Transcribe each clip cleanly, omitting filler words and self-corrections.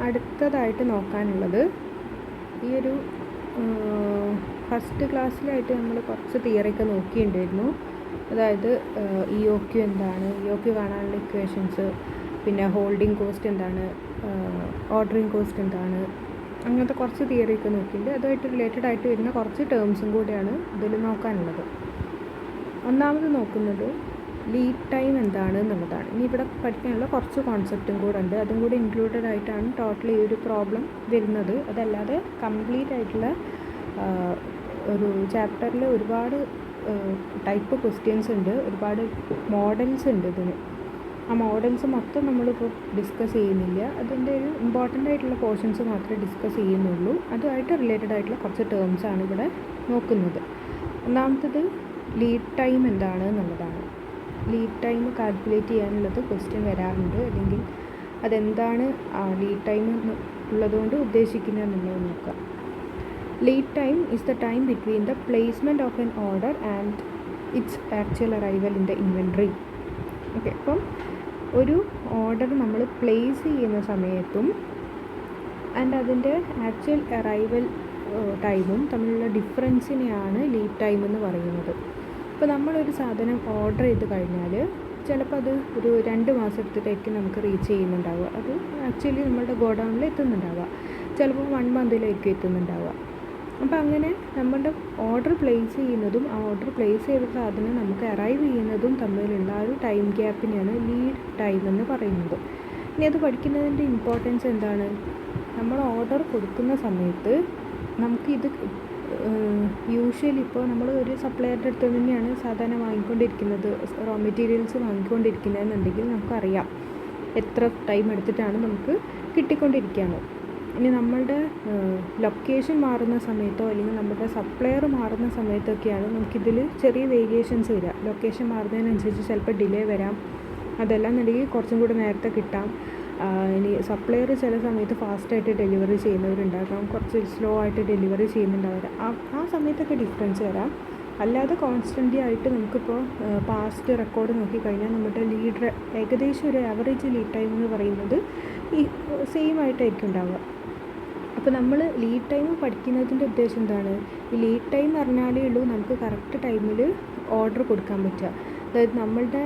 അടുത്തതായിട്ട് നോക്കാനുള്ളത് ഈ ഒരു ഫസ്റ്റ് ക്ലാസ്സിലായിട്ട് നമ്മൾ കുറച്ച് തിയറിയൊക്കെ നോക്കിയിട്ടുണ്ടായിരുന്നു. അതായത് ഇ ഒ ക്യു എന്താണ്, ഇ ഒ ക്യു കാണാനുള്ള ഇക്വേഷൻസ്, പിന്നെ ഹോൾഡിംഗ് കോസ്റ്റ് എന്താണ്, ഓർഡറിങ് കോസ്റ്റ് എന്താണ്, അങ്ങനത്തെ കുറച്ച് തിയറിയൊക്കെ നോക്കിയിട്ടുണ്ട്. അതുമായിട്ട് റിലേറ്റഡ് ആയിട്ട് വരുന്ന കുറച്ച് ടേംസും കൂടിയാണ് ഇതിൽ നോക്കാനുള്ളത്. ഒന്നാമത് നോക്കുന്നത് ലീഡ് ടൈം എന്താണ് എന്നുള്ളതാണ്. ഇനി ഇവിടെ പഠിക്കാനുള്ള കുറച്ച് കോൺസെപ്റ്റും കൂടെ ഉണ്ട്, അതും കൂടി ഇൻക്ലൂഡഡ് ആയിട്ടാണ് ടോട്ടലി ഈ ഒരു പ്രോബ്ലം വരുന്നത്. അതല്ലാതെ കംപ്ലീറ്റ് ആയിട്ടുള്ള ഒരു ചാപ്റ്ററിൽ ഒരുപാട് ടൈപ്പ് ക്വസ്റ്റ്യൻസ് ഉണ്ട്, ഒരുപാട് മോഡൽസ് ഉണ്ട് ഇതിന്. ആ മോഡൽസ് മൊത്തം നമ്മളിപ്പോൾ ഡിസ്കസ് ചെയ്യുന്നില്ല, അതിൻ്റെ ഒരു ഇമ്പോർട്ടൻ്റ് ആയിട്ടുള്ള പോർഷൻസ് മാത്രമേ ഡിസ്കസ് ചെയ്യുന്നുള്ളൂ. അതുമായിട്ട് റിലേറ്റഡ് ആയിട്ടുള്ള കുറച്ച് ടേംസാണ് ഇവിടെ നോക്കുന്നത്. ഒന്നാമത്തത് ലീഡ് ടൈം എന്താണ് എന്നുള്ളതാണ്. ലീഡ് ടൈം കാൽക്കുലേറ്റ് ചെയ്യാനുള്ളത് ക്വസ്റ്റ്യൻ വരാറുണ്ട്, അല്ലെങ്കിൽ അതെന്താണ് ലീഡ് ടൈം ഉള്ളതുകൊണ്ട് ഉദ്ദേശിക്കുന്നത് എന്നുള്ളത് നോക്കാം. Lead time is the time between the placement of an order and it's actual arrival in the inventory. Okay, അപ്പം ഒരു ഓർഡർ നമ്മൾ പ്ലേസ് ചെയ്യുന്ന സമയത്തും ആൻഡ് അതിൻ്റെ ആക്ച്വൽ അറൈവൽ ടൈമും തമ്മിലുള്ള ഡിഫറൻസിനെയാണ് ലീഡ് ടൈം എന്ന് പറയുന്നത്. ഇപ്പോൾ നമ്മളൊരു സാധനം ഓർഡർ ചെയ്ത് കഴിഞ്ഞാൽ ചിലപ്പോൾ അത് ഒരു 2 മാസം എടുത്തിട്ടായിരിക്കും നമുക്ക് റീച്ച് ചെയ്യുന്നുണ്ടാവുക. അത് ആക്ച്വലി നമ്മളുടെ ഗോഡൗണിൽ എത്തുന്നുണ്ടാവുക, ചിലപ്പോൾ 1 മന്തിലായിരിക്കും എത്തുന്നുണ്ടാവുക. അപ്പോൾ അങ്ങനെ നമ്മളുടെ ഓർഡർ പ്ലേസ് ചെയ്യുന്നതും ആ ഓർഡർ പ്ലേസ് ചെയ്ത സാധനം നമുക്ക് അറൈവ് ചെയ്യുന്നതും തമ്മിലുള്ള ആ ഒരു ടൈം ഗ്യാപ്പിനെയാണ് ലീഡ് ടൈം എന്ന് പറയുന്നത്. ഇനി അത് പഠിക്കുന്നതിൻ്റെ ഇമ്പോർട്ടൻസ് എന്താണ്? നമ്മൾ ഓർഡർ കൊടുക്കുന്ന സമയത്ത് നമുക്കിത് യൂഷ്വലി ഇപ്പോൾ നമ്മൾ ഒരു സപ്ലയറുടെ അടുത്ത് തന്നെയാണ് സാധാരണ വാങ്ങിക്കൊണ്ടിരിക്കുന്നത്, റോ മെറ്റീരിയൽസ് വാങ്ങിക്കൊണ്ടിരിക്കുന്നതെന്നുണ്ടെങ്കിൽ നമുക്കറിയാം എത്ര ടൈം എടുത്തിട്ടാണ് നമുക്ക് കിട്ടിക്കൊണ്ടിരിക്കുകയാണ്. ഇനി നമ്മളുടെ ലൊക്കേഷൻ മാറുന്ന സമയത്തോ അല്ലെങ്കിൽ നമ്മുടെ സപ്ലയർ മാറുന്ന സമയത്തൊക്കെയാണ് നമുക്കിതിൽ ചെറിയ വേരിയേഷൻസ് വരിക. ലൊക്കേഷൻ മാറുന്നതിനനുസരിച്ച് ചിലപ്പോൾ ഡിലേ വരാം, അതെല്ലാം എന്നുണ്ടെങ്കിൽ കുറച്ചും കൂടെ നേരത്തെ കിട്ടാം. ഇനി സപ്ലയർ ചില സമയത്ത് ഫാസ്റ്റായിട്ട് ഡെലിവറി ചെയ്യുന്നവരുണ്ടാകാം, കുറച്ച് സ്ലോ ആയിട്ട് ഡെലിവറി ചെയ്യുന്നുണ്ടാകാം. ആ സമയത്തൊക്കെ ഡിഫറൻസ് വരാം. അല്ലാതെ കോൺസ്റ്റൻ്റ് ആയിട്ട് നമുക്കിപ്പോൾ പാസ്റ്റ് റെക്കോർഡ് നോക്കിക്കഴിഞ്ഞാൽ നമ്മുടെ ലീഡ് ഏകദേശം ഒരു ആവറേജ് ലീഡ് ടൈം എന്ന് പറയുന്നത് ഈ സെയിം ആയിട്ടായിരിക്കും ഉണ്ടാവുക. അപ്പോൾ നമ്മൾ ലീഡ് ടൈം പഠിക്കുന്നതിൻ്റെ ഉദ്ദേശം എന്താണ്? ഈ ലീഡ് ടൈം എന്ന് പറഞ്ഞാലേ ഉള്ളൂ നമുക്ക് കറക്റ്റ് ടൈമിൽ ഓർഡർ കൊടുക്കാൻ പറ്റുക. അതായത് നമ്മളുടെ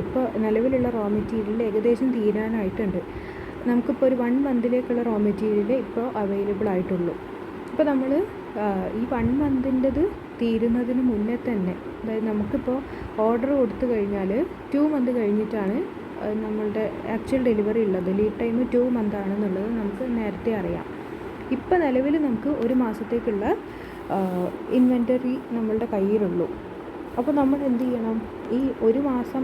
ഇപ്പോൾ നിലവിലുള്ള റോ മെറ്റീരിയൽ ഏകദേശം തീരാനായിട്ടുണ്ട്. നമുക്കിപ്പോൾ ഒരു 1 മന്തിലേക്കുള്ള റോ മെറ്റീരിയൽ ഇപ്പോൾ അവൈലബിൾ ആയിട്ടുള്ളൂ. അപ്പോൾ നമ്മൾ ഈ 1 മന്തിൻ്റെത് തീരുന്നതിന് മുന്നേ തന്നെ, അതായത് നമുക്കിപ്പോൾ ഓർഡർ കൊടുത്തു കഴിഞ്ഞാൽ 2 മന്ത് കഴിഞ്ഞിട്ടാണ് നമ്മളുടെ ആക്ച്വൽ ഡെലിവറി ഉള്ളത്. ലീഡ് ടൈം 2 മന്താണെന്നുള്ളത് നമുക്ക് നേരത്തെ അറിയാം. ഇപ്പോൾ നിലവിൽ നമുക്ക് 1 മാസത്തേക്കുള്ള ഇൻവെൻറ്ററി നമ്മളുടെ കയ്യിലുള്ളൂ. അപ്പോൾ നമ്മൾ എന്ത് ചെയ്യണം? ഈ 1 മാസം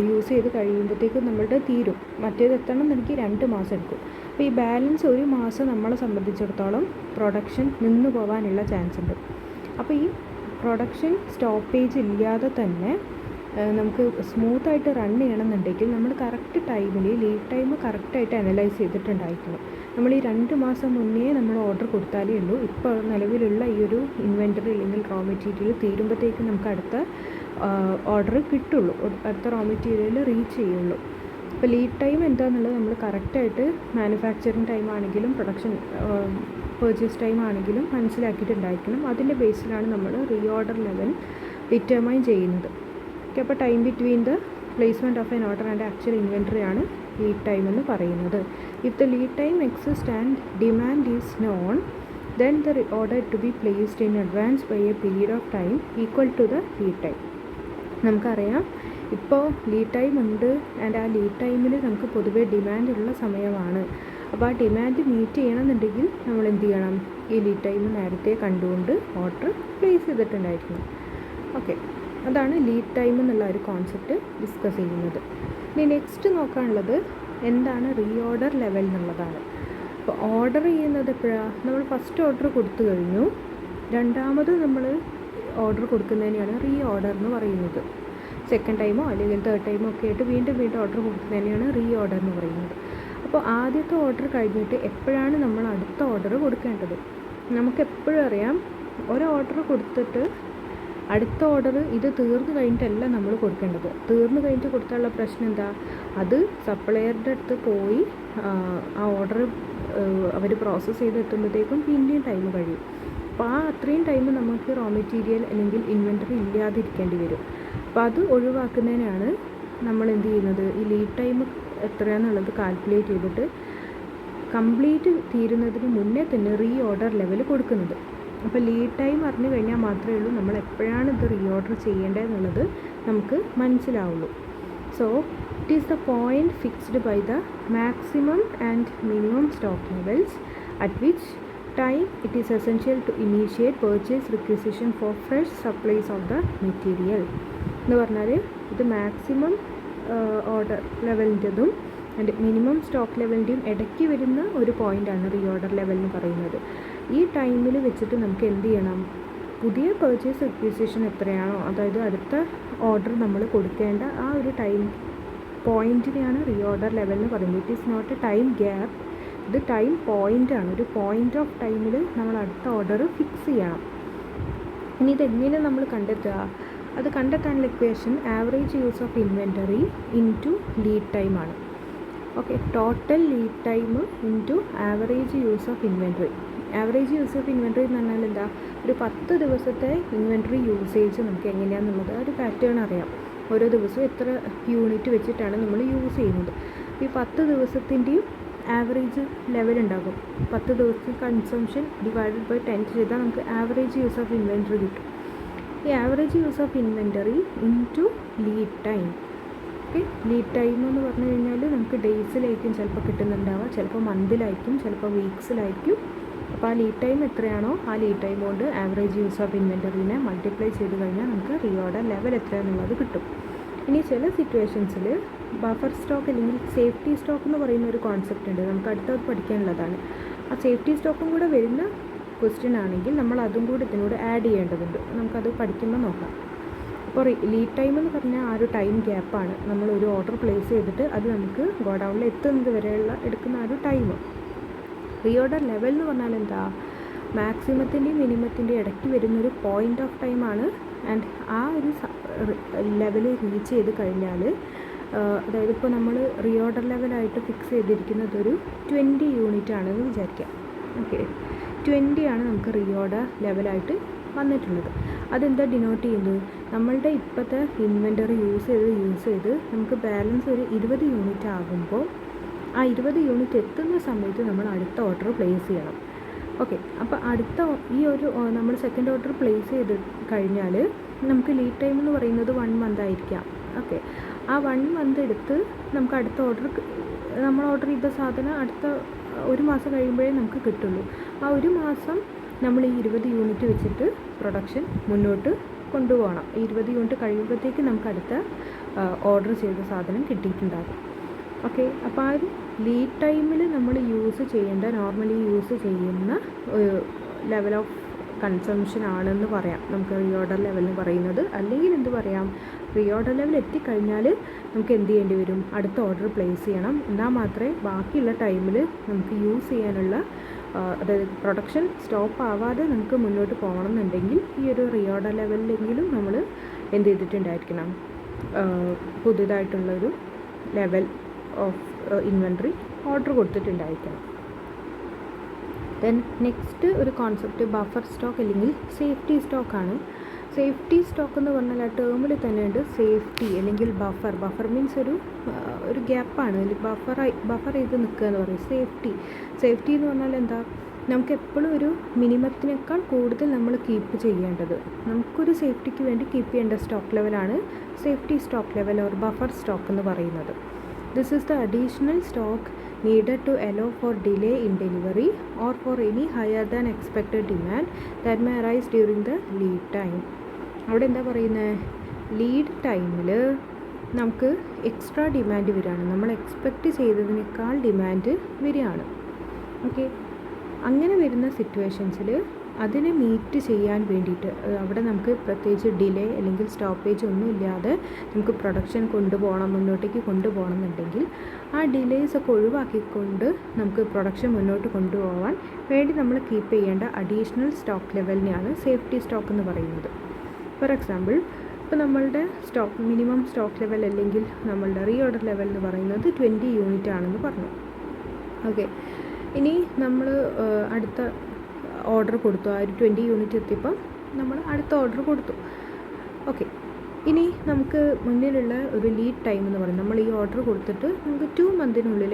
യൂസ് ചെയ്ത് കഴിയുമ്പോഴത്തേക്കും നമ്മളുടെ തീരും. മറ്റേത് എത്തണം എന്നെനിക്ക് 2 മാസം എടുക്കും. അപ്പോൾ ഈ ബാലൻസ് 1 മാസം നമ്മളെ സംബന്ധിച്ചിടത്തോളം പ്രൊഡക്ഷൻ നിന്ന് പോകാനുള്ള ചാൻസ് ഉണ്ട്. അപ്പോൾ ഈ പ്രൊഡക്ഷൻ സ്റ്റോപ്പേജ് ഇല്ലാതെ തന്നെ നമുക്ക് സ്മൂത്തായിട്ട് റൺ ചെയ്യണമെന്നുണ്ടെങ്കിൽ നമ്മൾ കറക്റ്റ് ടൈമിൽ ലീഡ് ടൈം കറക്റ്റായിട്ട് അനലൈസ് ചെയ്തിട്ടുണ്ടായിരിക്കണം. നമ്മൾ ഈ 2 മാസം മുന്നേ നമ്മൾ ഓർഡർ കൊടുത്താലേ ഉള്ളൂ ഇപ്പോൾ നിലവിലുള്ള ഈ ഒരു ഇൻവെൻറ്ററി അല്ലെങ്കിൽ റോ മെറ്റീരിയൽ തീരുമ്പോഴത്തേക്കും നമുക്ക് അടുത്ത ഓർഡർ കിട്ടുള്ളൂ, അടുത്ത റോ മെറ്റീരിയൽ റീച്ച് ചെയ്യുള്ളൂ. അപ്പോൾ ലീഡ് ടൈം എന്താണെന്നുള്ളത് നമ്മൾ കറക്റ്റായിട്ട് മാനുഫാക്ചറിങ് ടൈം ആണെങ്കിലും പ്രൊഡക്ഷൻ പർച്ചേസ് ടൈം ആണെങ്കിലും മനസ്സിലാക്കിയിട്ടുണ്ടായിരിക്കണം. അതിൻ്റെ ബേസിലാണ് നമ്മൾ റീ ഓർഡർ ലെവൽ ഡിറ്റർമൈൻ ചെയ്യുന്നത്. ഓക്കെ, അപ്പോൾ time between the placement of an order and actual inventory ആണ് ലീഡ് ടൈം എന്ന് പറയുന്നത്. If the lead time exist and demand is known, then the order to be placed in advance by a period of time equal to the lead time. നമുക്കറിയാം ഇപ്പോൾ lead time ഉണ്ട് and ആ lead ടൈമിൽ നമുക്ക് പൊതുവേ demand ഉള്ള സമയമാണ്. അപ്പോൾ ആ ഡിമാൻഡ് മീറ്റ് ചെയ്യണമെന്നുണ്ടെങ്കിൽ നമ്മൾ എന്ത് ചെയ്യണം? ഈ ലീഡ് ടൈം നേരത്തെ കണ്ടുകൊണ്ട് ഓർഡർ പ്ലേസ് ചെയ്തിട്ടുണ്ടായിരിക്കണം. ഓക്കെ, അതാണ് ലീഡ് ടൈം എന്നുള്ള ഒരു കോൺസെപ്റ്റ് ഡിസ്കസ് ചെയ്യുന്നത്. ഇനി നെക്സ്റ്റ് നോക്കാനുള്ളത് എന്താണ് റീ ഓർഡർ ലെവൽ എന്നുള്ളതാണ്. അപ്പോൾ ഓർഡർ ചെയ്യുന്നത് എപ്പോഴാണ്? നമ്മൾ ഫസ്റ്റ് ഓർഡർ കൊടുത്തു കഴിഞ്ഞു, രണ്ടാമത് നമ്മൾ ഓർഡർ കൊടുക്കുന്നതിനെയാണ് റീ ഓർഡർ എന്ന് പറയുന്നത്. സെക്കൻഡ് ടൈമോ അല്ലെങ്കിൽ തേർഡ് ടൈമോ ഒക്കെ ആയിട്ട് വീണ്ടും ഓർഡർ കൊടുക്കുന്നതിനെയാണ് റീ ഓർഡർ എന്ന് പറയുന്നത്. അപ്പോൾ ആദ്യത്തെ ഓർഡർ കഴിഞ്ഞിട്ട് എപ്പോഴാണ് നമ്മൾ അടുത്ത ഓർഡർ കൊടുക്കേണ്ടത്? നമുക്കെപ്പോഴും അറിയാം, ഒരു ഓർഡർ കൊടുത്തിട്ട് അടുത്ത ഓർഡർ ഇത് തീർന്നു കഴിഞ്ഞിട്ടല്ല നമ്മൾ കൊടുക്കേണ്ടത്. തീർന്നു കഴിഞ്ഞിട്ട് കൊടുത്താലുള്ള പ്രശ്നം എന്താ? അത് സപ്ലയറുടെ അടുത്ത് പോയി ആ ഓർഡർ അവർ പ്രോസസ്സ് ചെയ്ത് എത്തുമ്പോഴത്തേക്കും പിന്നെയും ടൈം കഴിയും. അപ്പോൾ ആ അത്രയും ടൈം നമുക്ക് റോ മെറ്റീരിയൽ അല്ലെങ്കിൽ ഇൻവെൻറ്ററി ഇല്ലാതിരിക്കേണ്ടി വരും. അപ്പോൾ അത് ഒഴിവാക്കുന്നതിനാണ് നമ്മൾ എന്ത് ചെയ്യുന്നത്, ഈ ലീഡ് ടൈം എത്രയാണെന്നുള്ളത് കാൽക്കുലേറ്റ് ചെയ്തിട്ട് കംപ്ലീറ്റ് തീരുന്നതിന് മുന്നേ തന്നെ റീ ഓർഡർ ലെവൽ കൊടുക്കുന്നത്. അപ്പോൾ ലീഡ് ടൈം അറിഞ്ഞു കഴിഞ്ഞാൽ മാത്രമേ ഉള്ളൂ നമ്മൾ എപ്പോഴാണ് ഇത് റീ ഓർഡർ ചെയ്യേണ്ടതെന്നുള്ളത് നമുക്ക് മനസ്സിലാവുള്ളൂ. So it is the point fixed by the maximum and minimum stock levels at which time it is essential to initiate purchase requisition for fresh supplies of the material. എന്ന് പറഞ്ഞാൽ ഇത് maximum order ലെവലിൻ്റെതും and minimum stock ലെവലിൻ്റെയും ഇടയ്ക്ക് വരുന്ന ഒരു പോയിൻ്റാണ് re order level എന്ന് പറയുന്നത്. ഈ ടൈമിൽ വെച്ചിട്ട് നമുക്ക് എന്ത് ചെയ്യണം, പുതിയ പർച്ചേസ് റിക്വസിഷൻ എത്രയാണോ, അതായത് അടുത്ത ഓർഡർ നമ്മൾ കൊടുക്കേണ്ട ആ ഒരു ടൈം പോയിൻറ്റിനെയാണ് റീ ഓർഡർ ലെവൽ എന്ന് പറയുന്നത്. It is not a time gap, ഇത് ടൈം പോയിൻ്റാണ്. ഒരു പോയിൻ്റ് ഓഫ് ടൈമിൽ നമ്മൾ അടുത്ത ഓർഡർ ഫിക്സ് ചെയ്യണം. ഇനി ഇതെങ്ങനെ നമ്മൾ കണ്ടെത്തുക, അത് കണ്ടെത്താനുള്ള equation average use of inventory into lead time ആണ്. Okay, total lead time into average use of inventory. Average use of inventory എന്ന് പറഞ്ഞാൽ എന്താ, ഒരു 10 ദിവസത്തെ ഇൻവെൻറ്ററി യൂസേജ് നമുക്ക് എങ്ങനെയാണെന്നുള്ളത് ഒരു പാറ്റേൺ അറിയാം. ഓരോ ദിവസവും എത്ര യൂണിറ്റ് വെച്ചിട്ടാണ് നമ്മൾ യൂസ് ചെയ്യുന്നത്. ഈ 10 ദിവസത്തിൻ്റെയും ആവറേജ് ലെവൽ ഉണ്ടാകും. 10 ദിവസത്തെ കൺസംഷൻ ഡിവൈഡഡ് ബൈ 10 ചെയ്താൽ നമുക്ക് ആവറേജ് യൂസ് ഓഫ് ഇൻവെൻറ്ററി കിട്ടും. ഈ average use of inventory into lead time. Okay, lead time എന്ന് പറഞ്ഞു കഴിഞ്ഞാൽ നമുക്ക് ഡേയ്സിലായിരിക്കും ചിലപ്പോൾ കിട്ടുന്നുണ്ടാവുക, ചിലപ്പോൾ മന്തിലായിരിക്കും, ചിലപ്പോൾ വീക്സിലായിരിക്കും. അപ്പോൾ ആ ലീഡ് ടൈം എത്രയാണോ ആ ലീഡ് ടൈം കൊണ്ട് ആവറേജ് യൂസ് ഓഫ് ഇൻവെൻറ്ററിനെ മൾട്ടിപ്ലൈ ചെയ്ത് കഴിഞ്ഞാൽ നമുക്ക് റീ ഓർഡർ ലെവൽ എത്രയാണെന്നുള്ളത് കിട്ടും. ഇനി ചില സിറ്റുവേഷൻസിൽ ബഫർ സ്റ്റോക്ക് അല്ലെങ്കിൽ സേഫ്റ്റി സ്റ്റോക്ക് എന്ന് പറയുന്ന ഒരു കോൺസെപ്റ്റ് ഉണ്ട്, നമുക്ക് അടുത്തത് പഠിക്കാനുള്ളതാണ്. ആ സേഫ്റ്റി സ്റ്റോക്കും കൂടെ വരുന്ന ക്വസ്റ്റ്യൻ ആണെങ്കിൽ നമ്മൾ അതും കൂടി ഇതിനോട് ആഡ് ചെയ്യേണ്ടതുണ്ട്. നമുക്കത് പഠിക്കുമ്പോൾ നോക്കാം. അപ്പോൾ ലീഡ് ടൈം എന്ന് പറഞ്ഞാൽ ആ ഒരു ടൈം ഗ്യാപ്പാണ്, നമ്മൾ ഒരു ഓർഡർ പ്ലേസ് ചെയ്തിട്ട് അത് നമുക്ക് ഗോഡൗണിൽ എത്തുന്നത് വരെയുള്ള എടുക്കുന്ന ആ ഒരു ടൈം. റീ ഓർഡർ ലെവൽ എന്ന് പറഞ്ഞാൽ എന്താ, മാക്സിമത്തിൻ്റെയും മിനിമത്തിൻ്റെയും ഇടയ്ക്ക് വരുന്നൊരു പോയിൻ്റ് ഓഫ് ടൈമാണ്. ആൻഡ് ആ ഒരു ലെവൽ റീച്ച് ചെയ്ത് കഴിഞ്ഞാൽ, അതായത് ഇപ്പോൾ നമ്മൾ റീ ഓർഡർ ലെവലായിട്ട് ഫിക്സ് ചെയ്തിരിക്കുന്നത് ഒരു 20 യൂണിറ്റ് ആണെന്ന് വിചാരിക്കാം. ഓക്കെ, 20 ആണ് നമുക്ക് റീ ഓർഡർ ലെവലായിട്ട് വന്നിട്ടുള്ളത്. അതെന്താ ഡിനോട്ട് ചെയ്യുന്നത്, നമ്മളുടെ ഇപ്പോഴത്തെ ഇൻവെൻറ്ററി യൂസ് ചെയ്ത് നമുക്ക് ബാലൻസ് ഒരു 20 യൂണിറ്റ് ആകുമ്പോൾ ആ 20 യൂണിറ്റ് എത്തുന്ന സമയത്ത് നമ്മൾ അടുത്ത ഓർഡർ പ്ലേസ് ചെയ്യണം. ഓക്കെ, അപ്പോൾ അടുത്ത ഈ ഒരു നമ്മൾ സെക്കൻഡ് ഓർഡർ പ്ലേസ് ചെയ്ത് കഴിഞ്ഞാൽ നമുക്ക് ലീഡ് ടൈം എന്ന് പറയുന്നത് 1 മന്ത് ആയിരിക്കാം. ഓക്കെ, ആ 1 മന്ത് എടുത്ത് നമുക്ക് അടുത്ത ഓർഡർ, നമ്മൾ ഓർഡർ ചെയ്ത സാധനം അടുത്ത 1 മാസം കഴിയുമ്പോഴേ നമുക്ക് കിട്ടുള്ളൂ. ആ 1 മാസം നമ്മൾ ഈ 20 യൂണിറ്റ് വെച്ചിട്ട് പ്രൊഡക്ഷൻ മുന്നോട്ട് കൊണ്ടുപോകണം. ഈ 20 യൂണിറ്റ് കഴിയുമ്പോഴത്തേക്ക് നമുക്ക് അടുത്ത ഓർഡർ ചെയ്ത സാധനം കിട്ടിയിട്ടുണ്ടാകും. ഓക്കെ, അപ്പോൾ ആ ഒരു ലീഡ് ടൈമിൽ നമ്മൾ നോർമലി യൂസ് ചെയ്യുന്ന ലെവൽ ഓഫ് കൺസംഷൻ ആണെന്ന് പറയാം നമുക്ക് റീ ഓർഡർ ലെവൽ എന്ന് പറയുന്നത്. അല്ലെങ്കിൽ എന്ത് പറയാം, റീ ഓർഡർ ലെവൽ എത്തിക്കഴിഞ്ഞാൽ നമുക്ക് എന്ത് ചെയ്യേണ്ടി വരും, അടുത്ത ഓർഡർ പ്ലേസ് ചെയ്യണം. എന്നാൽ മാത്രമേ ബാക്കിയുള്ള ടൈമിൽ നമുക്ക് യൂസ് ചെയ്യാനുള്ള, അതായത് പ്രൊഡക്ഷൻ സ്റ്റോപ്പ് ആവാതെ നമുക്ക് മുന്നോട്ട് പോകണം എന്നുണ്ടെങ്കിൽ ഈ ഒരു റീ ഓർഡർ ലെവലിലെങ്കിലും നമ്മൾ എന്ത് ചെയ്തിട്ടുണ്ടായിരിക്കണം, പുതിയതായിട്ടുള്ളൊരു ലെവൽ ഓഫ് ഇൻവെൻറ്ററി ഓർഡർ കൊടുത്തിട്ടുണ്ടായിരിക്കണം. ദെൻ നെക്സ്റ്റ് ഒരു കോൺസെപ്റ്റ് ബഫർ സ്റ്റോക്ക് അല്ലെങ്കിൽ സേഫ്റ്റി സ്റ്റോക്കാണ്. സേഫ്റ്റി സ്റ്റോക്ക് എന്ന് പറഞ്ഞാൽ ആ ടേമിൽ തന്നെ ഉണ്ട് സേഫ്റ്റി അല്ലെങ്കിൽ ബഫർ മീൻസ് ഒരു ഗ്യാപ്പാണ്, ബഫർ ചെയ്ത് നിൽക്കുക എന്ന് പറയും. സേഫ്റ്റി എന്ന് പറഞ്ഞാൽ എന്താ, നമുക്ക് എപ്പോഴും ഒരു മിനിമത്തിനേക്കാൾ കൂടുതൽ നമ്മൾ കീപ്പ് ചെയ്യേണ്ടത്, നമുക്കൊരു സേഫ്റ്റിക്ക് വേണ്ടി കീപ്പ് ചെയ്യേണ്ട സ്റ്റോക്ക് ലെവലാണ് safety stock level or buffer stock എന്ന് പറയുന്നത്. This is the additional stock needed to allow for delay in delivery or for any higher than expected demand that may arise during the lead time. അവിടെ എന്താ പറയുന്നത്, lead ടൈമിൽ നമുക്ക് extra demand വരികയാണ്, നമ്മൾ expect ചെയ്തതിനേക്കാൾ demand വരികയാണ്. Okay, അങ്ങനെ വരുന്ന സിറ്റുവേഷൻസിൽ അതിനെ മീറ്റ് ചെയ്യാൻ വേണ്ടിയിട്ട് അവിടെ നമുക്ക് പ്രത്യേകിച്ച് ഡിലേ അല്ലെങ്കിൽ സ്റ്റോപ്പേജ് ഒന്നും ഇല്ലാതെ നമുക്ക് പ്രൊഡക്ഷൻ മുന്നോട്ടേക്ക് കൊണ്ടുപോകണം എന്നുണ്ടെങ്കിൽ ആ ഡിലേസ് ഒക്കെ ഒഴിവാക്കിക്കൊണ്ട് നമുക്ക് പ്രൊഡക്ഷൻ മുന്നോട്ട് കൊണ്ടുപോകാൻ വേണ്ടി നമ്മൾ കീപ്പ് ചെയ്യേണ്ട അഡീഷണൽ സ്റ്റോക്ക് ലെവലിനെയാണ് സേഫ്റ്റി സ്റ്റോക്ക് എന്ന് പറയുന്നത്. ഫോർ എക്സാമ്പിൾ, ഇപ്പോൾ നമ്മളുടെ മിനിമം സ്റ്റോക്ക് ലെവൽ അല്ലെങ്കിൽ നമ്മളുടെ റീ ഓർഡർ ലെവൽ എന്ന് പറയുന്നത് 20 യൂണിറ്റ് ആണെന്ന് പറഞ്ഞു. ഓക്കെ, ഇനി നമ്മൾ അടുത്ത ഓർഡർ കൊടുത്തു. ആ ഒരു 20 യൂണിറ്റ് എത്തിയപ്പം നമ്മൾ അടുത്ത ഓർഡർ കൊടുത്തു. ഓക്കെ, ഇനി നമുക്ക് മുന്നിലുള്ള ഒരു ലീഡ് ടൈം എന്ന് പറയുന്നത്, നമ്മൾ ഈ ഓർഡർ കൊടുത്തിട്ട് നമുക്ക് 2 മന്തിനുള്ളിൽ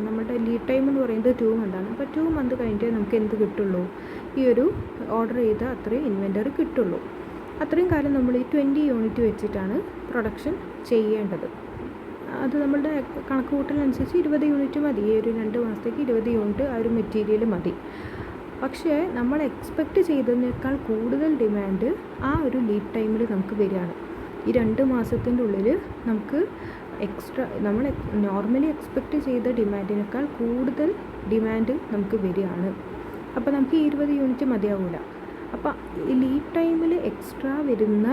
നമ്മുടെ ലീഡ് ടൈം എന്ന് പറയുന്നത് 2 മന്താണ്. അപ്പോൾ 2 മന്ത് കഴിഞ്ഞിട്ട് നമുക്ക് എന്ത് കിട്ടുള്ളൂ? ഈ ഒരു ഓർഡർ ചെയ്ത അത്രയും ഇൻവെൻ്ററി കിട്ടുള്ളൂ. അത്രയും കാലം നമ്മൾ ഈ 20 യൂണിറ്റ് വെച്ചിട്ടാണ് പ്രൊഡക്ഷൻ ചെയ്യേണ്ടത്. അത് നമ്മളുടെ കണക്ക് കൂട്ടലനുസരിച്ച് 20 യൂണിറ്റ് മതി. ഈ ഒരു 2 മാസത്തേക്ക് 20 യൂണിറ്റ് ആ ഒരു മെറ്റീരിയൽ മതി. പക്ഷേ നമ്മൾ എക്സ്പെക്റ്റ് ചെയ്തതിനേക്കാൾ കൂടുതൽ ഡിമാൻഡ് ആ ഒരു ലീഡ് ടൈമിൽ നമുക്ക് വരികയാണ്. ഈ 2 മാസത്തിൻ്റെ ഉള്ളിൽ നമുക്ക് നമ്മൾ നോർമലി എക്സ്പെക്റ്റ് ചെയ്ത ഡിമാൻഡിനേക്കാൾ കൂടുതൽ ഡിമാൻഡ് നമുക്ക് വരികയാണ്. അപ്പോൾ നമുക്ക് 20 യൂണിറ്റ് മതിയാവില്ല. അപ്പോൾ ഈ ലീഡ് ടൈമിൽ എക്സ്ട്രാ വരുന്ന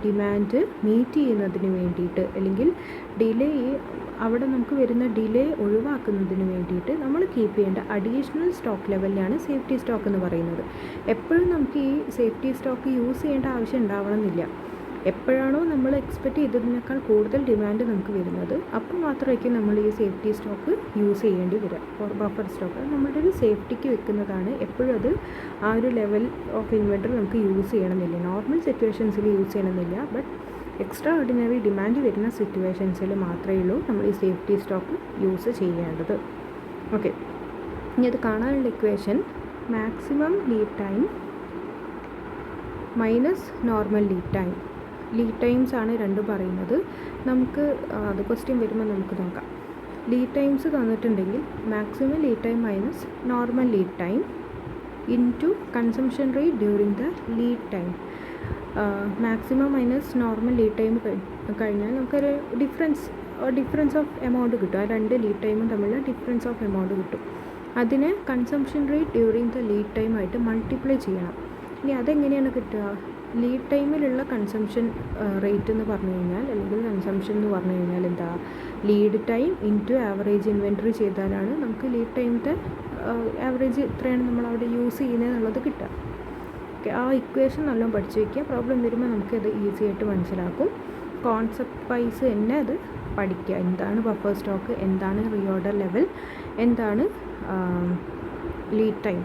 ഡിമാൻഡ് മീറ്റ് ചെയ്യുന്നതിന് വേണ്ടിയിട്ട്, അല്ലെങ്കിൽ ഡിലേ അവിടെ നമുക്ക് വരുന്ന ഡിലേ ഒഴിവാക്കുന്നതിന് വേണ്ടിയിട്ട് നമ്മൾ കീപ്പ് ചെയ്യേണ്ട അഡീഷണൽ സ്റ്റോക്ക് ലെവലിലാണ് സേഫ്റ്റി സ്റ്റോക്ക് എന്ന് പറയുന്നത്. എപ്പോഴും നമുക്ക് ഈ സേഫ്റ്റി സ്റ്റോക്ക് യൂസ് ചെയ്യേണ്ട ആവശ്യം ഉണ്ടാവണമെന്നില്ല. എപ്പോഴാണോ നമ്മൾ എക്സ്പെക്റ്റ് ചെയ്തതിനേക്കാൾ കൂടുതൽ ഡിമാൻഡ് നമുക്ക് വരുന്നത്, അപ്പോൾ മാത്രമായിരിക്കും നമ്മൾ ഈ സേഫ്റ്റി സ്റ്റോക്ക് യൂസ് ചെയ്യേണ്ടി വരിക. ബഫർ സ്റ്റോക്ക് നമ്മളുടെ ഒരു സേഫ്റ്റിക്ക് വെക്കുന്നതാണ്. എപ്പോഴും അത് ആ ഒരു ലെവൽ ഓഫ് ഇൻവെൻ്ററി നമുക്ക് യൂസ് ചെയ്യണമെന്നില്ല. നോർമൽ സിറ്റുവേഷൻസിൽ യൂസ് ചെയ്യണമെന്നില്ല. ബട്ട് എക്സ്ട്രാ ഓർഡിനറി ഡിമാൻഡ് വരുന്ന സിറ്റുവേഷൻസിൽ മാത്രമേ ഉള്ളൂ നമ്മൾ ഈ സേഫ്റ്റി സ്റ്റോക്ക് യൂസ് ചെയ്യേണ്ടത്. ഓക്കെ, ഇനി അത് കാണാനുള്ള equation maximum lead time minus normal lead time. Lead times ആണ് രണ്ടും പറയുന്നത്. നമുക്ക് അത് ക്വസ്റ്റ്യൻ വരുമ്പോൾ നമുക്ക് നോക്കാം. ലീഡ് ടൈംസ് തന്നിട്ടുണ്ടെങ്കിൽ maximum lead time minus normal lead time into consumption rate during the lead time. Maximum minus normal lead time കഴിഞ്ഞാൽ നമുക്കൊരു ഡിഫറൻസ് ഓഫ് എമൗണ്ട് കിട്ടും. ആ 2 ലീഡ് ടൈമും തമ്മിലുള്ള ഡിഫറൻസ് ഓഫ് എമൗണ്ട് കിട്ടും. അതിനെ consumption rate during the lead ടൈമായിട്ട് multiply ചെയ്യണം. ഇനി അതെങ്ങനെയാണ് കിട്ടുക? ലീഡ് ടൈമിലുള്ള കൺസംഷൻ റേറ്റ് എന്ന് പറഞ്ഞു കഴിഞ്ഞാൽ, അല്ലെങ്കിൽ കൺസംഷൻ എന്ന് പറഞ്ഞു കഴിഞ്ഞാൽ എന്താ, lead time into average inventory ചെയ്താലാണ് നമുക്ക് ലീഡ് ടൈമത്തെ ആവറേജ് എത്രയാണ് നമ്മൾ അവിടെ യൂസ് ചെയ്യുന്നത് എന്നുള്ളത് കിട്ടുക. ഓക്കെ, ആ ഇക്വേഷൻ നല്ലോണം പഠിച്ചു വയ്ക്കുക. പ്രോബ്ലം വരുമ്പോൾ നമുക്കത് ഈസി ആയിട്ട് മനസ്സിലാക്കും. കോൺസെപ്റ്റ് വൈസ് തന്നെ അത് പഠിക്കുക. എന്താണ് ബഫർ സ്റ്റോക്ക്, എന്താണ് റീ ഓർഡർ ലെവൽ, എന്താണ് ലീഡ് ടൈം.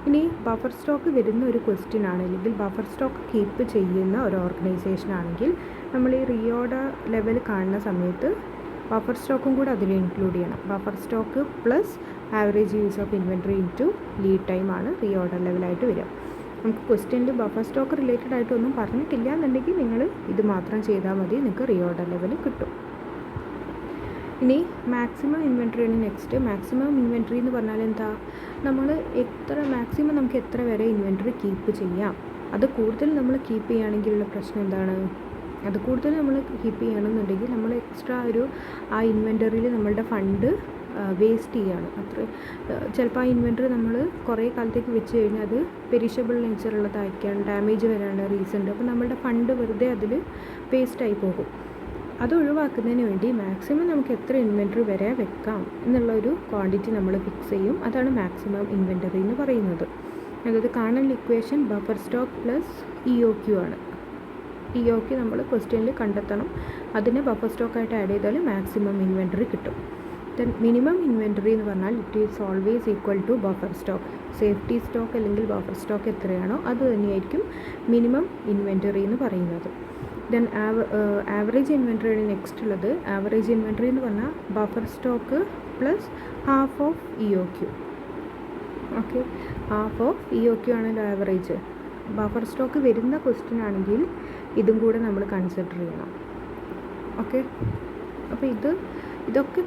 ഇനി ബഫർ സ്റ്റോക്ക് വരുന്ന ഒരു ക്വസ്റ്റ്യൻ ആണ്, അല്ലെങ്കിൽ ബഫർ സ്റ്റോക്ക് കീപ്പ് ചെയ്യുന്ന ഒരു ഓർഗനൈസേഷൻ ആണെങ്കിൽ നമ്മൾ ഈ റീ ഓർഡർ ലെവൽ കാണുന്ന സമയത്ത് ബഫർ സ്റ്റോക്കും കൂടെ അതിൽ ഇൻക്ലൂഡ് ചെയ്യണം. Buffer stock plus average use of inventory into lead time ആണ് റീ ഓർഡർ ലെവലായിട്ട് വരിക. നമുക്ക് ക്വസ്റ്റ്യനിൽ ബഫർ സ്റ്റോക്ക് റിലേറ്റഡ് ആയിട്ടൊന്നും പറഞ്ഞിട്ടില്ല എന്നുണ്ടെങ്കിൽ നിങ്ങൾ ഇത് മാത്രം ചെയ്താൽ മതി, നിങ്ങൾക്ക് റീ ഓർഡർ ലെവൽ കിട്ടും. ഇനി മാക്സിമം ഇൻവെൻ്ററിയാണ് നെക്സ്റ്റ്. മാക്സിമം ഇൻവെൻ്ററി എന്ന് പറഞ്ഞാൽ എന്താ, നമ്മൾ മാക്സിമം നമുക്ക് എത്ര വരെ ഇൻവെൻ്ററി കീപ്പ് ചെയ്യാം. അത് കൂടുതൽ നമ്മൾ കീപ്പ് ചെയ്യുകയാണെങ്കിലുള്ള പ്രശ്നം എന്താണ്, അത് കൂടുതൽ നമ്മൾ കീപ്പ് ചെയ്യണമെന്നുണ്ടെങ്കിൽ നമ്മൾ എക്സ്ട്രാ ആ ഇൻവെൻ്ററിയിൽ നമ്മളുടെ ഫണ്ട് വേസ്റ്റ് ചെയ്യുകയാണ്. ചിലപ്പോൾ ആ ഇൻവെൻ്ററി നമ്മൾ കുറേ കാലത്തേക്ക് വെച്ച് കഴിഞ്ഞാൽ അത് പെരിഷബിൾ നേച്ചറുള്ളതായിരിക്കാൻ ഡാമേജ് വരാനുള്ള റീസൺ ഉണ്ട്. അപ്പോൾ നമ്മളുടെ ഫണ്ട് വെറുതെ അതിൽ വേസ്റ്റായി പോകും. അത് ഒഴിവാക്കുന്നതിന് വേണ്ടി മാക്സിമം നമുക്ക് എത്ര ഇൻവെൻ്ററി വരെ വെക്കാം എന്നുള്ളൊരു ക്വാണ്ടിറ്റി നമ്മൾ ഫിക്സ് ചെയ്യും. അതാണ് മാക്സിമം ഇൻവെൻ്ററി എന്ന് പറയുന്നത്. അതായത് കാണുന്ന equation buffer stock plus EOQ ആണ്. EOQ നമ്മൾ ക്വസ്റ്റ്യനിൽ കണ്ടെത്തണം. അതിനെ ബഫർ സ്റ്റോക്കായിട്ട് ആഡ് ചെയ്താൽ മാക്സിമം ഇൻവെൻ്ററി കിട്ടും. ദെൻ മിനിമം ഇൻവെൻ്ററി എന്ന് പറഞ്ഞാൽ it is always equal to buffer stock. Safety stock അല്ലെങ്കിൽ ബഫർ സ്റ്റോക്ക് എത്രയാണോ അത് തന്നെയായിരിക്കും മിനിമം ഇൻവെൻ്ററി എന്ന് പറയുന്നത്. ദെൻ ആവറേജ് ഇൻവെൻ്ററിയാണ് നെക്സ്റ്റ് ഉള്ളത്. ആവറേജ് ഇൻവെൻ്ററി എന്ന് പറഞ്ഞാൽ buffer stock plus half of EOQ. Okay, half of EOQ ആണല്ലോ ആവറേജ്. ബഫർ സ്റ്റോക്ക് വരുന്ന ക്വസ്റ്റ്യൻ ആണെങ്കിൽ ഇതും കൂടെ നമ്മൾ കൺസിഡർ ചെയ്യണം. ഓക്കെ, അപ്പോൾ ഇതൊക്കെ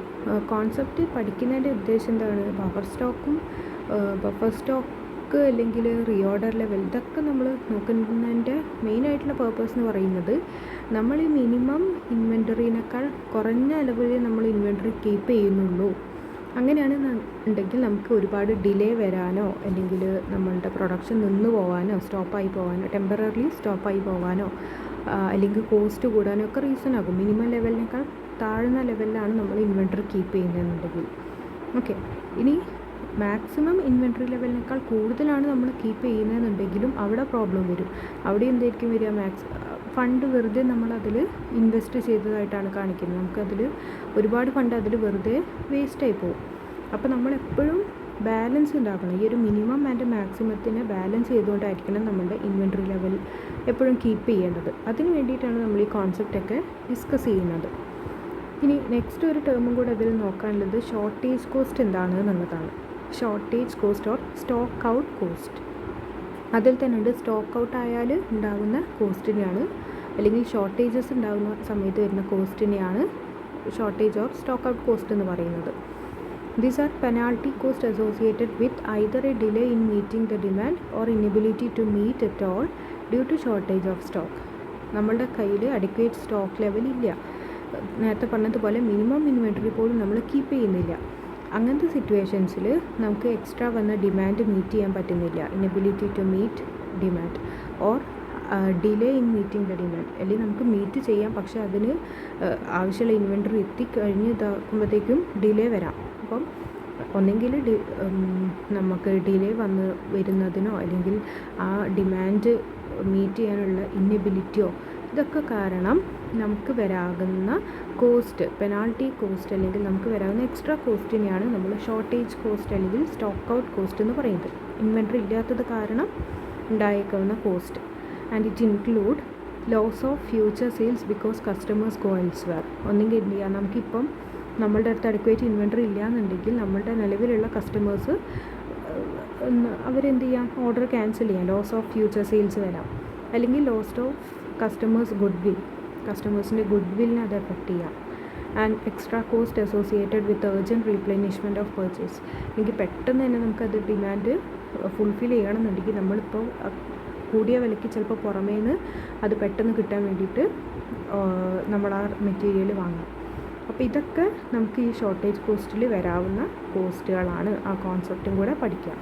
കോൺസെപ്റ്റ് പഠിക്കുന്നതിൻ്റെ ഉദ്ദേശം എന്താണ്, ബഫർ സ്റ്റോക്ക് അല്ലെങ്കിൽ റീ ഓർഡർ ലെവൽ ഇതൊക്കെ നമ്മൾ നോക്കുന്നതിൻ്റെ മെയിനായിട്ടുള്ള പേർപ്പസ് എന്ന് പറയുന്നത് നമ്മൾ ഈ മിനിമം ഇൻവെൻ്ററിനേക്കാൾ കുറഞ്ഞ ലെവലിൽ നമ്മൾ ഇൻവെൻ്ററി കീപ്പ് ചെയ്യുന്നുള്ളൂ. അങ്ങനെയാണ് ഉണ്ടെങ്കിൽ നമുക്ക് ഒരുപാട് ഡിലേ വരാനോ അല്ലെങ്കിൽ നമ്മളുടെ പ്രൊഡക്ഷൻ നിന്ന് പോകാനോ സ്റ്റോപ്പായി പോകാനോ ടെമ്പററിലി സ്റ്റോപ്പായി പോകാനോ അല്ലെങ്കിൽ കോസ്റ്റ് കൂടാനോ ഒക്കെ റീസൺ ആകും. മിനിമം ലെവലിനേക്കാൾ താഴ്ന്ന ലെവലിലാണ് നമ്മൾ ഇൻവെൻ്ററി കീപ്പ് ചെയ്യുന്നതെന്നുണ്ടെങ്കിൽ. ഓക്കെ, ഇനി മാക്സിമം ഇൻവെൻ്ററി ലെവലിനേക്കാൾ കൂടുതലാണ് നമ്മൾ കീപ്പ് ചെയ്യുന്നതെന്നുണ്ടെങ്കിലും അവിടെ പ്രോബ്ലം വരും. അവിടെ എന്തായിരിക്കും വരിക, ഫണ്ട് വെറുതെ നമ്മളതിൽ ഇൻവെസ്റ്റ് ചെയ്തതായിട്ടാണ് കാണിക്കുന്നത്. നമുക്കതിൽ ഒരുപാട് ഫണ്ട് അതിൽ വെറുതെ വേസ്റ്റായി പോകും. അപ്പോൾ നമ്മളെപ്പോഴും ബാലൻസ് ഉണ്ടാക്കണം. ഈ ഒരു മിനിമം ആൻഡ് മാക്സിമത്തിനെ ബാലൻസ് ചെയ്തുകൊണ്ടായിരിക്കണം നമ്മുടെ ഇൻവെൻട്രി ലെവൽ എപ്പോഴും കീപ്പ് ചെയ്യേണ്ടത്. അതിന് വേണ്ടിയിട്ടാണ് നമ്മൾ ഈ കോൺസെപ്റ്റൊക്കെ ഡിസ്കസ് ചെയ്യുന്നത്. ഇനി നെക്സ്റ്റ് ഒരു ടേമും കൂടെ അതിൽ നോക്കാനുള്ളത് ഷോർട്ടേജ് കോസ്റ്റ് എന്താണ് എന്നുള്ളതാണ്. Shortage cost or stock out cost. അതിൽ തന്നെ ഉണ്ട് സ്റ്റോക്ക് ഔട്ട് ആയാൽ ഉണ്ടാകുന്ന കോസ്റ്റിനെയാണ്, അല്ലെങ്കിൽ ഷോർട്ടേജസ് ഉണ്ടാകുന്ന സമയത്ത് വരുന്ന കോസ്റ്റിനെയാണ് shortage or stock out cost എന്ന് പറയുന്നത്. These are penalty costs associated with either a delay in meeting the demand or inability to meet at all due to shortage of stock. നമ്മളുടെ കയ്യിൽ അഡിക്വേറ്റ് സ്റ്റോക്ക് ലെവൽ ഇല്ല, നേരത്തെ പറഞ്ഞതുപോലെ minimum inventory പോലും നമ്മൾ keep ചെയ്യുന്നില്ല. അങ്ങനത്തെ സിറ്റുവേഷൻസിൽ നമുക്ക് എക്സ്ട്രാ വന്ന ഡിമാൻഡ് മീറ്റ് ചെയ്യാൻ പറ്റുന്നില്ല, inability to meet demand or delay in meeting the demand. അല്ലെങ്കിൽ നമുക്ക് മീറ്റ് ചെയ്യാം, പക്ഷേ അതിന് ആവശ്യമുള്ള ഇൻവെൻട്രി എത്തിക്കഴിഞ്ഞ് ഇതാക്കുമ്പോഴത്തേക്കും ഡിലേ വരാം. അപ്പം ഒന്നെങ്കിൽ നമുക്ക് ഡിലേ വരുന്നതിനോ അല്ലെങ്കിൽ ആ ഡിമാൻഡ് മീറ്റ് ചെയ്യാനുള്ള ഇന്നബിലിറ്റിയോ ഇതൊക്കെ കാരണം നമുക്ക് വരാകുന്ന കോസ്റ്റ്, പെനാൾട്ടി കോസ്റ്റ് അല്ലെങ്കിൽ നമുക്ക് വരാകുന്ന എക്സ്ട്രാ കോസ്റ്റിനെയാണ് നമ്മൾ ഷോർട്ടേജ് കോസ്റ്റ് അല്ലെങ്കിൽ സ്റ്റോക്ക് ഔട്ട് കോസ്റ്റ് എന്ന് പറയുന്നത്. ഇൻവെൻട്രി ഇല്ലാത്തത് കാരണം ഉണ്ടായേക്കാവുന്ന cost. And it include loss of future sales because customers go elsewhere. ഒന്നെങ്കിൽ എന്ത് ചെയ്യാം, നമുക്കിപ്പം നമ്മളുടെ അടുത്ത് അഡക്വേറ്റ് ഇൻവെൻട്രി ഇല്ല എന്നുണ്ടെങ്കിൽ നമ്മളുടെ നിലവിലുള്ള കസ്റ്റമേഴ്സ് അവരെന്ത് ചെയ്യാം, ഓർഡർ ക്യാൻസൽ ചെയ്യാം, ലോസ് ഓഫ് ഫ്യൂച്ചർ സെയിൽസ് വരാം. അല്ലെങ്കിൽ loss of customers goodwill, കസ്റ്റമേഴ്സിൻ്റെ ഗുഡ് വില്ലിനെ അത് എഫക്റ്റ് ചെയ്യാം. And extra cost associated with urgent replenishment of purchase. എനിക്ക് പെട്ടെന്ന് തന്നെ നമുക്കത് ഡിമാൻഡ് ഫുൾഫിൽ ചെയ്യണമെന്നുണ്ടെങ്കിൽ നമ്മളിപ്പോൾ കൂടിയ വിലയ്ക്ക് ചിലപ്പോൾ പുറമേ നിന്ന് അത് പെട്ടെന്ന് കിട്ടാൻ വേണ്ടിയിട്ട് നമ്മൾ ആ മെറ്റീരിയൽ വാങ്ങാം. അപ്പോൾ ഇതൊക്കെ നമുക്ക് ഈ ഷോർട്ടേജ് കോസ്റ്റിൽ വരാവുന്ന കോസ്റ്റുകളാണ്. ആ കോൺസെപ്റ്റും കൂടെ പഠിക്കാം.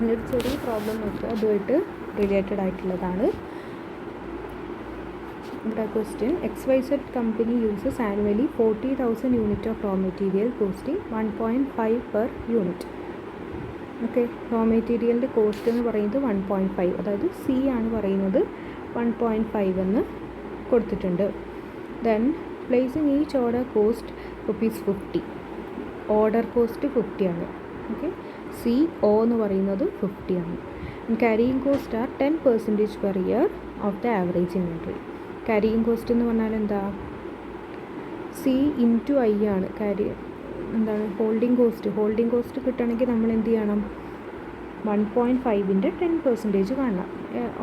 ഒരു ചെറിയ പ്രോബ്ലം നോക്കുക, അതുമായിട്ട് റിലേറ്റഡ് ആയിട്ടുള്ളതാണ്. ഇവിടെ question, XYZ company uses annually 40,000 unit of raw material costing 1.5 per unit. Okay, raw മെറ്റീരിയലിൻ്റെ കോസ്റ്റ് എന്ന് പറയുന്നത് 1.5, അതായത് സി ആണ് പറയുന്നത് 1.5 എന്ന് കൊടുത്തിട്ടുണ്ട്. Then placing each order cost ₹50. Order cost 50 ആണ്. ഓക്കെ, CO എന്ന് പറയുന്നത് 50 ആണ്. Carrying cost are 10% per year of the average inventory. Carrying cost എന്ന് പറഞ്ഞാൽ എന്താ, C/I ആണ്. എന്താണ് ഹോൾഡിംഗ് കോസ്റ്റ്. ഹോൾഡിംഗ് കോസ്റ്റ് കിട്ടണമെങ്കിൽ നമ്മൾ എന്ത് ചെയ്യണം, 1.5ൻ്റെ 10% കാണണം.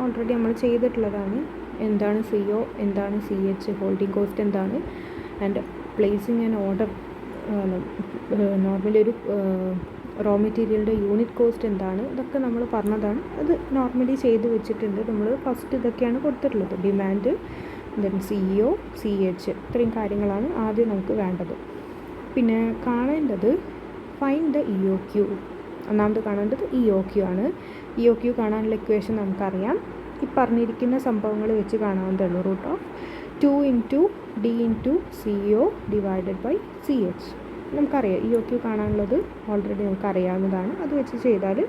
ഓൾറെഡി നമ്മൾ ചെയ്തിട്ടുള്ളതാണ്. എന്താണ് CO, എന്താണ് CH, ഹോൾഡിംഗ് കോസ്റ്റ് എന്താണ്, and placing an order. Normally ഒരു റോ മെറ്റീരിയലിൻ്റെ യൂണിറ്റ് കോസ്റ്റ് എന്താണ്, ഇതൊക്കെ നമ്മൾ പറഞ്ഞതാണ്. അത് നോർമലി ചെയ്ത് വെച്ചിട്ടുണ്ട്. നമ്മൾ ഫസ്റ്റ് ഇതൊക്കെയാണ് കൊടുത്തിട്ടുള്ളത്, ഡിമാൻഡ്, ദെൻ CO, CH, ഇത്രയും കാര്യങ്ങളാണ് ആദ്യം നമുക്ക് വേണ്ടത്. പിന്നെ കാണേണ്ടത് ഫൈൻഡ് ദ EOQ. ഒന്നാമത് കാണേണ്ടത് EOQ ആണ്. EOQ കാണാനുള്ള ഇക്വേഷൻ നമുക്കറിയാം. ഈ പറഞ്ഞിരിക്കുന്ന സംഭവങ്ങൾ വെച്ച് കാണാവുന്നതേ ഉള്ളൂ. √2 × D × CO divided by CH. നമുക്കറിയാം EOQ കാണാനുള്ളത് ഓൾറെഡി നമുക്കറിയാവുന്നതാണ്. അത് വെച്ച് ചെയ്താൽ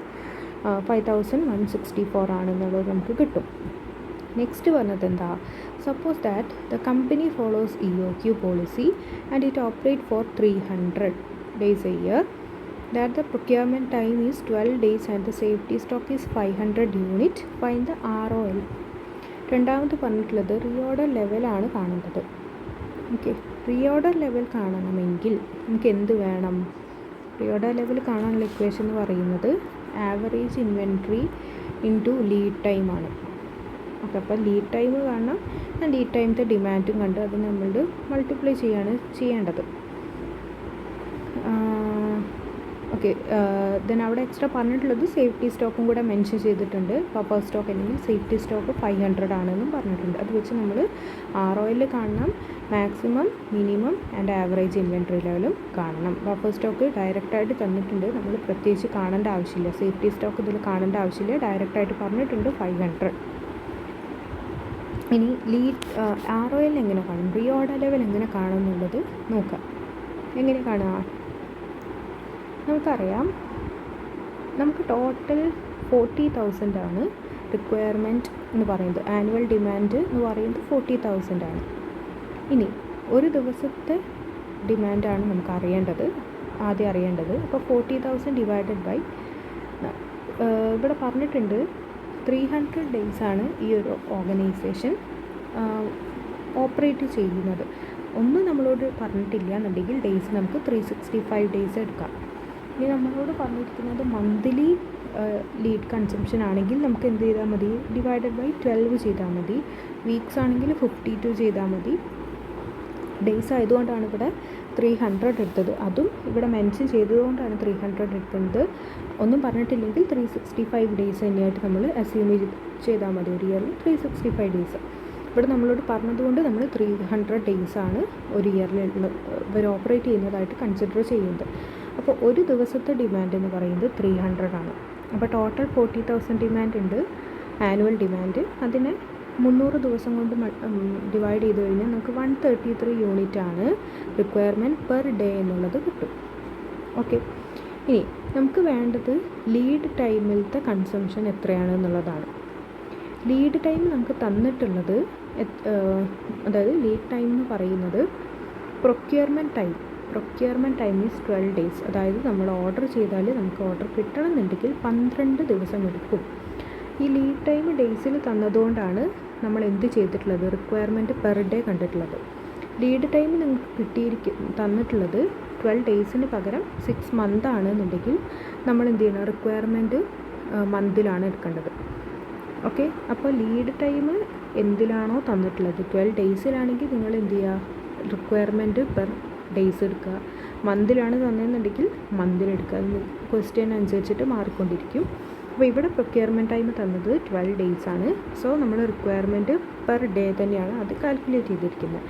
5164 ആണെന്നുള്ളത് നമുക്ക് കിട്ടും. നെക്സ്റ്റ് പറഞ്ഞത് എന്താ, suppose that the company follows EOQ policy and it operate for 300 days a year, that the procurement time is 12 days and the safety stock is 500 unit, find the ROL. രണ്ടാമത് പറഞ്ഞിട്ടുള്ളത് റീഓർഡർ ലെവലാണ് കാണേണ്ടത്. Okay, reorder level കാണണമെങ്കിൽ നമുക്ക് എന്ത് വേണം, reorder level കാണാനുള്ള equation എന്ന് പറയുന്നത് average inventory into lead time ആണ്. ഓക്കെ, അപ്പോൾ ലീഡ് ടൈം കാണണം, ലീഡ് ടൈമത്തെ ഡിമാൻഡും കണ്ട് അത് നമ്മൾ മൾട്ടിപ്ലൈ ചെയ്യേണ്ടത്. ഓക്കെ, ദെൻ അവിടെ എക്സ്ട്രാ പറഞ്ഞിട്ടുള്ളത് സേഫ്റ്റി സ്റ്റോക്കും കൂടെ മെൻഷൻ ചെയ്തിട്ടുണ്ട്. ബഫർ സ്റ്റോക്ക് അല്ലെങ്കിൽ സേഫ്റ്റി സ്റ്റോക്ക് 500 ആണെന്നും പറഞ്ഞിട്ടുണ്ട്. അത് വെച്ച് നമ്മൾ ROL കാണണം, maximum, minimum and average inventory ലെവലും കാണണം. ബഫർ സ്റ്റോക്ക് ഡയറക്റ്റായിട്ട് തന്നിട്ടുണ്ട്, നമ്മൾ പ്രത്യേകിച്ച് കാണേണ്ട ആവശ്യമില്ല. സേഫ്റ്റി സ്റ്റോക്ക് ഇതിൽ കാണേണ്ട ആവശ്യമില്ല, ഡയറക്റ്റായിട്ട് പറഞ്ഞിട്ടുണ്ട് 500. ഇനി ROL എങ്ങനെ കാണും, റീഓർഡർ ലെവൽ എങ്ങനെ കാണും എന്നുള്ളത് നോക്കാം. എങ്ങനെ കാണുക, നമുക്കറിയാം നമുക്ക് ടോട്ടൽ 40,000 ആണ് റിക്വയർമെൻറ്റ് എന്ന് പറയുന്നത്, ആനുവൽ ഡിമാൻഡ് എന്ന് പറയുന്നത് 40,000 ആണ്. ഇനി ഒരു ദിവസത്തെ ഡിമാൻഡാണ് നമുക്ക് ആദ്യം അറിയേണ്ടത്. അപ്പോൾ 40,000 ഡിവൈഡഡ് ബൈ ഇവിടെ പറഞ്ഞിട്ടുണ്ട് 300 ഡേയ്സാണ് ഈ ഒരു ഓർഗനൈസേഷൻ ഓപ്പറേറ്റ് ചെയ്യുന്നത്. ഒന്നും നമ്മളോട് പറഞ്ഞിട്ടില്ല എന്നുണ്ടെങ്കിൽ ഡേയ്സ് നമുക്ക് 365 ഡേയ്സ് എടുക്കാം. ഇനി നമ്മളോട് പറഞ്ഞിരിക്കുന്നത് മന്ത്ലി ലീഡ് കൺസംഷൻ ആണെങ്കിൽ നമുക്ക് എന്ത് ചെയ്താൽ മതി, ഡിവൈഡഡ് ബൈ 12 ചെയ്താൽ മതി. വീക്സ് ആണെങ്കിൽ 52 ചെയ്താൽ മതി. ഡേയ്സ് ആയതുകൊണ്ടാണ് ഇവിടെ 300 എടുത്തത്. അതും ഇവിടെ മെൻഷൻ ചെയ്തതുകൊണ്ടാണ് 300 എടുക്കുന്നത്. ഒന്നും പറഞ്ഞിട്ടില്ലെങ്കിൽ 365 ഡേയ്സ് തന്നെയായിട്ട് നമ്മൾ അസ്യൂം ചെയ്താൽ മതി. ഒരു ഇയറിൽ 365 ഡേയ്സ്. ഇവിടെ നമ്മളോട് പറഞ്ഞതുകൊണ്ട് നമ്മൾ 300 ഡേയ്സാണ് ഒരു ഇയറിൽ ഇവർ ഓപ്പറേറ്റ് ചെയ്യുന്നതായിട്ട് കൺസിഡർ ചെയ്യുന്നത്. അപ്പോൾ ഒരു ദിവസത്തെ ഡിമാൻഡ് എന്ന് പറയുന്നത് 300 ആണ്. അപ്പോൾ ടോട്ടൽ 40,000 ഡിമാൻഡ് ഉണ്ട്, ആനുവൽ ഡിമാൻഡ്. അതിനെ 300 ദിവസം കൊണ്ട് ഡിവൈഡ് ചെയ്ത് കഴിഞ്ഞാൽ നമുക്ക് 133 യൂണിറ്റ് ആണ് റിക്വയർമെൻറ്റ് പെർ ഡേ എന്നുള്ളത് കിട്ടും. ഓക്കെ, ഇനി നമുക്ക് വേണ്ടത് ലീഡ് ടൈമിലത്തെ കൺസംഷൻ എത്രയാണ് എന്നുള്ളതാണ്. ലീഡ് ടൈം നമുക്ക് തന്നിട്ടുള്ളത്, അതായത് ലീഡ് ടൈം എന്ന് പറയുന്നത് പ്രൊക്യൂർമെൻറ്റ് ടൈം ഈസ് 12 ഡേയ്സ്. അതായത് നമ്മൾ ഓർഡർ ചെയ്താൽ നമുക്ക് ഓർഡർ കിട്ടണമെന്നുണ്ടെങ്കിൽ 12 ദിവസം എടുക്കും. ഈ ലീഡ് ടൈം ഡേയ്സിൽ തന്നതുകൊണ്ടാണ് നമ്മൾ എന്ത് ചെയ്തിട്ടുള്ളത്, റിക്വയർമെൻറ്റ് പെർ ഡേ കണ്ടിട്ടുള്ളത്. ലീഡ് ടൈം നിങ്ങൾക്ക് തന്നിട്ടുള്ളത് 12 ഡേയ്സിന് പകരം 6 മന്ത് ആണെന്നുണ്ടെങ്കിൽ നമ്മൾ എന്ത് ചെയ്യണം, റിക്വയർമെൻറ്റ് മന്തിലാണ് എടുക്കേണ്ടത്. ഓക്കെ, അപ്പോൾ ലീഡ് ടൈം എന്തിലാണോ തന്നിട്ടുള്ളത്, 12 ഡേയ്സിലാണെങ്കിൽ നിങ്ങൾ എന്ത് ചെയ്യുക, റിക്വയർമെൻറ്റ് പെർ ഡേയ്സ് എടുക്കുക. മന്തിലാണ് തന്നതെന്നുണ്ടെങ്കിൽ മന്തിലെടുക്കുക. ക്വസ്റ്റ്യൻ അനുസരിച്ചിട്ട് മാറിക്കൊണ്ടിരിക്കും. അപ്പോൾ ഇവിടെ പ്രൊക്യൂർമെൻറ്റ് ടൈം തന്നത് 12 ഡേയ്സ് ആണ്. സോ നമ്മൾ റിക്വയർമെൻറ്റ് പെർ ഡേ തന്നെയാണ് അത് കാൽക്കുലേറ്റ് ചെയ്തിരിക്കുന്നത്.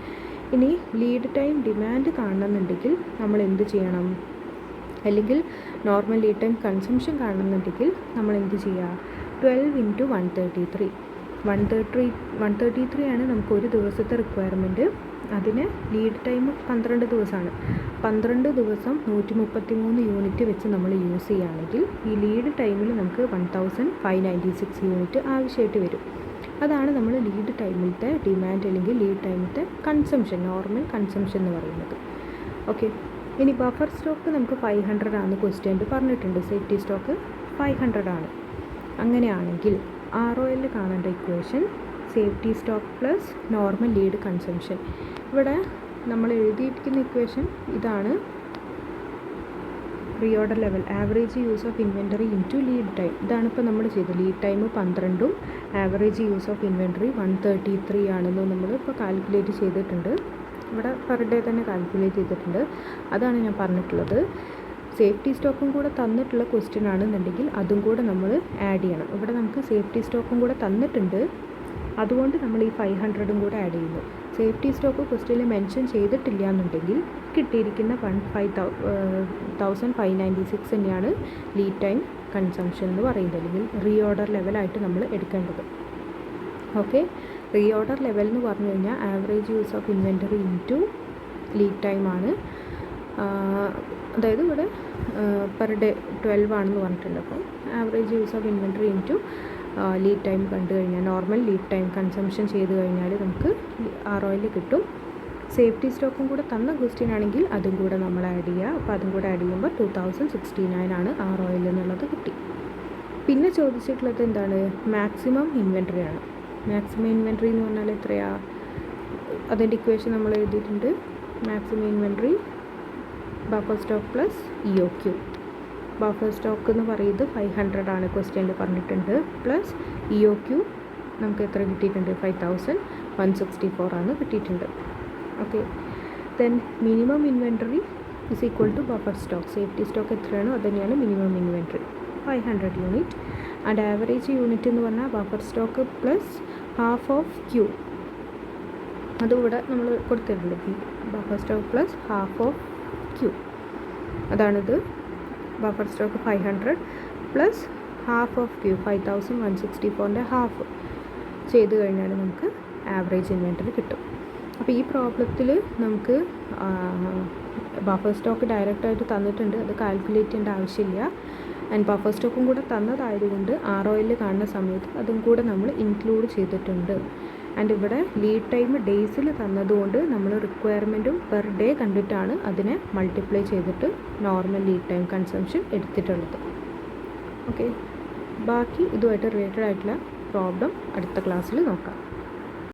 ഇനി ലീഡ് ടൈം ഡിമാൻഡ് കാണണമെന്നുണ്ടെങ്കിൽ നമ്മൾ എന്ത് ചെയ്യണം, അല്ലെങ്കിൽ നോർമൽ ലീഡ് ടൈം കൺസംഷൻ കാണണമെന്നുണ്ടെങ്കിൽ നമ്മൾ എന്ത് ചെയ്യുക, 12 × 133. 133 ആണ് നമുക്ക് ഒരു ദിവസത്തെ റിക്വയർമെൻറ്റ്. അതിന് ലീഡ് ടൈം 12 ദിവസമാണ്. 12 ദിവസം 133 യൂണിറ്റ് വെച്ച് നമ്മൾ യൂസ് ചെയ്യുകയാണെങ്കിൽ ഈ ലീഡ് ടൈമിൽ നമുക്ക് 1596 യൂണിറ്റ് ആവശ്യമായിട്ട് വരും. അതാണ് നമ്മൾ ലീഡ് ടൈമിലത്തെ ഡിമാൻഡ് അല്ലെങ്കിൽ ലീഡ് ടൈമിലത്തെ കൺസംഷൻ, നോർമൽ കൺസംഷൻ എന്ന് പറയുന്നത്. ഓക്കെ, ഇനി ബഫർ സ്റ്റോക്ക് നമുക്ക് 500 ആണ് ക്വസ്റ്റ്യൻ പറഞ്ഞിട്ടുണ്ട്. സേഫ്റ്റി സ്റ്റോക്ക് 500 ആണ്. അങ്ങനെയാണെങ്കിൽ ROL കാണേണ്ട equation safety stock plus normal lead consumption. ഇവിടെ നമ്മൾ എഴുതിയിരിക്കുന്ന ഇക്വേഷൻ ഇതാണ്. Reorder level average use of inventory into lead time. ഇതാണ് ഇപ്പോൾ നമ്മൾ ചെയ്തത്. ലീഡ് ടൈം 12ഉം ആവറേജ് യൂസ് ഓഫ് ഇൻവെൻറ്ററി 133 ആണെന്ന് നമ്മൾ ഇപ്പോൾ കാൽക്കുലേറ്റ് ചെയ്തിട്ടുണ്ട്. ഇവിടെ പെർ ഡേ തന്നെ കാൽക്കുലേറ്റ് ചെയ്തിട്ടുണ്ട്. അതാണ് ഞാൻ പറഞ്ഞിട്ടുള്ളത്. സേഫ്റ്റി സ്റ്റോക്കും കൂടെ തന്നിട്ടുള്ള ക്വസ്റ്റ്യൻ ആണെന്നുണ്ടെങ്കിൽ അതും കൂടെ നമ്മൾ ആഡ് ചെയ്യണം. ഇവിടെ നമുക്ക് സേഫ്റ്റി സ്റ്റോക്കും കൂടെ തന്നിട്ടുണ്ട്, അതുകൊണ്ട് നമ്മൾ ഈ 500ഉം കൂടെ ആഡ് ചെയ്യുന്നു. സേഫ്റ്റി സ്റ്റോക്ക് ക്വസ്റ്റ്യനിൽ മെൻഷൻ ചെയ്തിട്ടില്ല എന്നുണ്ടെങ്കിൽ കിട്ടിയിരിക്കുന്ന 1596 തന്നെയാണ് ലീഡ് ടൈം കൺസംഷൻ എന്ന് പറയുന്നത്, അല്ലെങ്കിൽ റീഓർഡർ ലെവലായിട്ട് നമ്മൾ എടുക്കേണ്ടത്. ഓക്കെ, റീഓർഡർ ലെവൽ എന്ന് പറഞ്ഞു കഴിഞ്ഞാൽ average use of inventory into lead time ആണ്. അതായത് ഇവിടെ പെർ ഡേ 12 ആണെന്ന് പറഞ്ഞിട്ടുണ്ട്. അപ്പം average use of inventory into lead time കണ്ടു കഴിഞ്ഞാൽ, നോർമൽ ലീഡ് ടൈം കൺസംഷൻ ചെയ്ത് കഴിഞ്ഞാൽ നമുക്ക് ROL കിട്ടും. സേഫ്റ്റി സ്റ്റോക്കും കൂടെ തന്ന ക്വസ്റ്റ്യൻ ആണെങ്കിൽ അതും കൂടെ നമ്മൾ ആഡ് ചെയ്യുക. അപ്പോൾ അതും കൂടെ ആഡ് ചെയ്യുമ്പോൾ 2069 ആണ് ROL എന്നുള്ളത് കിട്ടി. പിന്നെ ചോദിച്ചിട്ടുള്ളത് എന്താണ്, മാക്സിമം ഇൻവെൻറ്ററി ആണ്. മാക്സിമം ഇൻവെൻറ്ററി എന്ന് പറഞ്ഞാൽ എത്രയാണ്, അതിൻ്റെ ഇക്വേഷൻ നമ്മൾ എഴുതിയിട്ടുണ്ട്. Maximum inventory buffer stock plus EOQ. Buffer stock എന്ന് പറയുന്നത് 500 ആണ് ക്വസ്റ്റ്യനിൽ പറഞ്ഞിട്ടുണ്ട്. പ്ലസ് EOQ നമുക്ക് എത്ര കിട്ടിയിട്ടുണ്ട്, 5164 ആണ് കിട്ടിയിട്ടുണ്ട്. Okay, then minimum inventory is equal to buffer stock. Safety stock എത്രയാണോ അത് തന്നെയാണ് minimum inventory, 500 unit. And average unit എന്ന് പറഞ്ഞാൽ buffer stock plus half of Q. അതിവിടെ നമ്മൾ കൊടുത്തിട്ടുണ്ട്, buffer stock plus half of Q. അതാണിത്. Buffer stock 500 plus half of Q, 5164ൻ്റെ ഹാഫ് ചെയ്ത് കഴിഞ്ഞാൽ നമുക്ക് ആവറേജ് ഇൻവെൻറ്ററി കിട്ടും. അപ്പോൾ ഈ പ്രോബ്ലത്തിൽ നമുക്ക് ബഫർ സ്റ്റോക്ക് ഡയറക്റ്റായിട്ട് തന്നിട്ടുണ്ട്, അത് കാൽക്കുലേറ്റ് ചെയ്യേണ്ട ആവശ്യമില്ല. ആൻഡ് ബഫർ സ്റ്റോക്കും കൂടെ തന്നതായതുകൊണ്ട് ROL കാണുന്ന സമയത്ത് അതും കൂടെ നമ്മൾ ഇൻക്ലൂഡ് ചെയ്തിട്ടുണ്ട്. ആൻഡ് ഇവിടെ ലീഡ് ടൈം ഡേയ്സിൽ തന്നതുകൊണ്ട് നമ്മൾ റിക്വയർമെൻറ്റും പെർ ഡേ കണ്ടിട്ടാണ് അതിനെ മൾട്ടിപ്ലൈ ചെയ്തിട്ട് നോർമൽ ലീഡ് ടൈം കൺസംഷൻ എടുത്തിട്ടുള്ളത്. ഓക്കെ, ബാക്കി ഇതുമായിട്ട് റിലേറ്റഡ് ആയിട്ടുള്ള പ്രോബ്ലം അടുത്ത ക്ലാസ്സിൽ നോക്കാം.